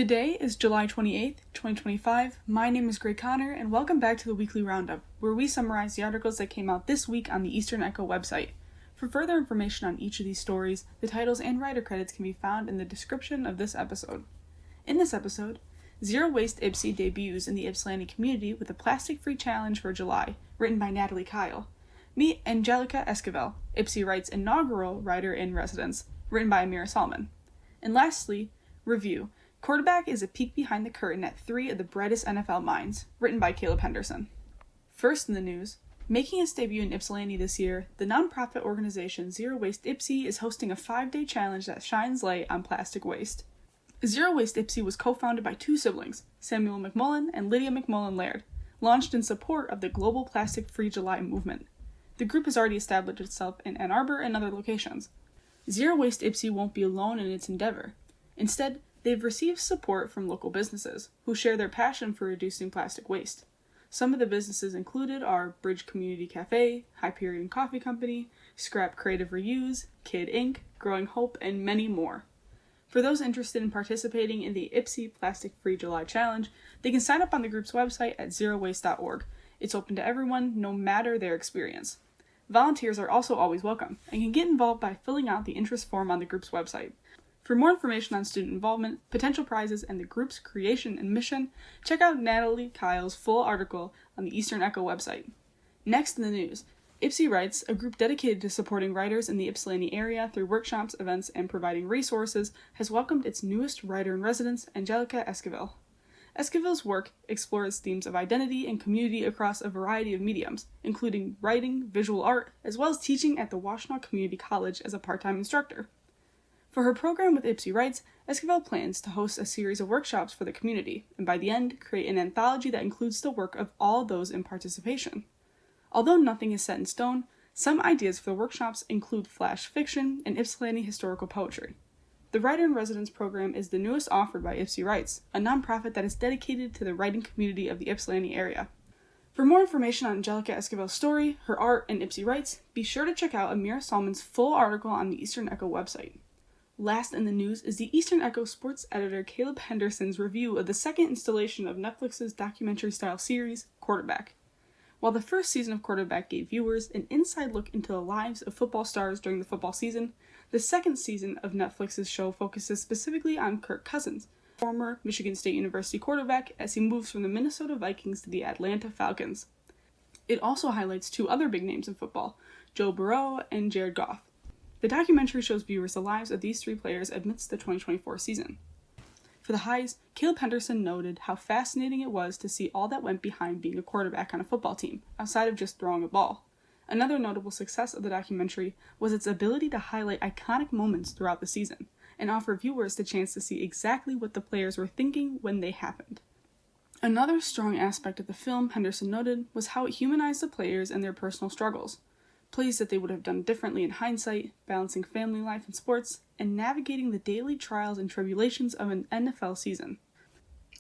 Today is July 28th, 2025. My name is Gray Connor, and welcome back to the Weekly Roundup, where we summarize the articles that came out this week on the Eastern Echo website. For further information on each of these stories, the titles and writer credits can be found in the description of this episode. In this episode, Zero Waste Ypsi debuts in the Ypsilanti community with a plastic-free challenge for July, written by Natalie Kyle. Meet Angelica Esquivel, YpsiWrites inaugural writer-in-residence, written by Ameera Salman. And lastly, Review. Quarterback is a peek behind the curtain at 3 of the brightest NFL minds, written by Caleb Henderson. First in the news, making its debut in Ypsilanti this year, the nonprofit organization Zero Waste Ypsi is hosting a 5-day challenge that shines light on plastic waste. Zero Waste Ypsi was co-founded by 2 siblings, Samuel McMullen and Lydia McMullen Laird, launched in support of the global plastic-free July movement. The group has already established itself in Ann Arbor and other locations. Zero Waste Ypsi won't be alone in its endeavor. Instead, they've received support from local businesses, who share their passion for reducing plastic waste. Some of the businesses included are Bridge Community Cafe, Hyperion Coffee Company, Scrap Creative Reuse, Kid Inc., Growing Hope, and many more. For those interested in participating in the Ypsi Plastic Free July Challenge, they can sign up on the group's website at zerowaste.org. It's open to everyone, no matter their experience. Volunteers are also always welcome, and can get involved by filling out the interest form on the group's website. For more information on student involvement, potential prizes, and the group's creation and mission, check out Natalie Kyle's full article on the Eastern Echo website. Next in the news, YpsiWrites, a group dedicated to supporting writers in the Ypsilanti area through workshops, events, and providing resources, has welcomed its newest writer-in-residence, Angelica Esquivel. Esquivel's work explores themes of identity and community across a variety of mediums, including writing, visual art, as well as teaching at the Washtenaw Community College as a part-time instructor. For her program with YpsiWrites, Esquivel plans to host a series of workshops for the community, and by the end, create an anthology that includes the work of all those in participation. Although nothing is set in stone, some ideas for the workshops include flash fiction and Ypsilanti historical poetry. The Writer-in-Residence program is the newest offered by YpsiWrites, a nonprofit that is dedicated to the writing community of the Ypsilanti area. For more information on Angelica Esquivel's story, her art, and YpsiWrites, be sure to check out Ameera Salman's full article on the Eastern Echo website. Last in the news is the Eastern Echo sports editor Caleb Henderson's review of the second installation of Netflix's documentary-style series, Quarterback. While the first season of Quarterback gave viewers an inside look into the lives of football stars during the football season, the second season of Netflix's show focuses specifically on Kirk Cousins, former Michigan State University quarterback, as he moves from the Minnesota Vikings to the Atlanta Falcons. It also highlights 2 other big names in football, Joe Burrow and Jared Goff. The documentary shows viewers the lives of these 3 players amidst the 2024 season. For the highs, Caleb Henderson noted how fascinating it was to see all that went behind being a quarterback on a football team, outside of just throwing a ball. Another notable success of the documentary was its ability to highlight iconic moments throughout the season, and offer viewers the chance to see exactly what the players were thinking when they happened. Another strong aspect of the film, Henderson noted, was how it humanized the players and their personal struggles. Plays that they would have done differently in hindsight, balancing family life and sports, and navigating the daily trials and tribulations of an NFL season.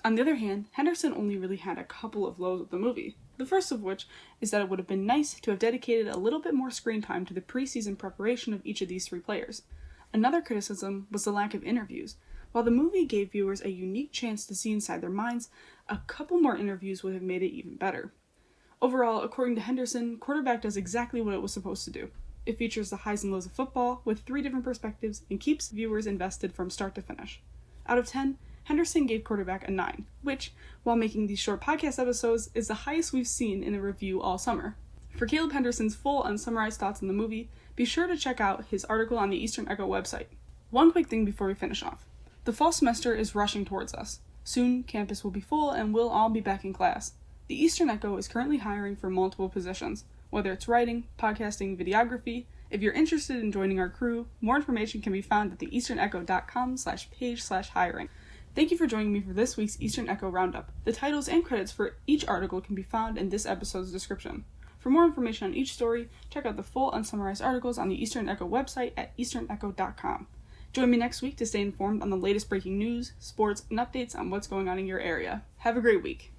On the other hand, Henderson only really had a couple of lows with the movie, the first of which is that it would have been nice to have dedicated a little bit more screen time to the preseason preparation of each of these 3 players. Another criticism was the lack of interviews. While the movie gave viewers a unique chance to see inside their minds, a couple more interviews would have made it even better. Overall, according to Henderson, Quarterback does exactly what it was supposed to do. It features the highs and lows of football with 3 different perspectives and keeps viewers invested from start to finish. Out of 10, Henderson gave Quarterback a 9, which, while making these short podcast episodes, is the highest we've seen in a review all summer. For Caleb Henderson's full unsummarized thoughts on the movie, be sure to check out his article on the Eastern Echo website. One quick thing before we finish off. The fall semester is rushing towards us. Soon, campus will be full and we'll all be back in class. The Eastern Echo is currently hiring for multiple positions, whether it's writing, podcasting, videography. If you're interested in joining our crew, more information can be found at theeasternecho.com/page/hiring. Thank you for joining me for this week's Eastern Echo Roundup. The titles and credits for each article can be found in this episode's description. For more information on each story, check out the full unsummarized articles on the Eastern Echo website at easternecho.com. Join me next week to stay informed on the latest breaking news, sports, and updates on what's going on in your area. Have a great week.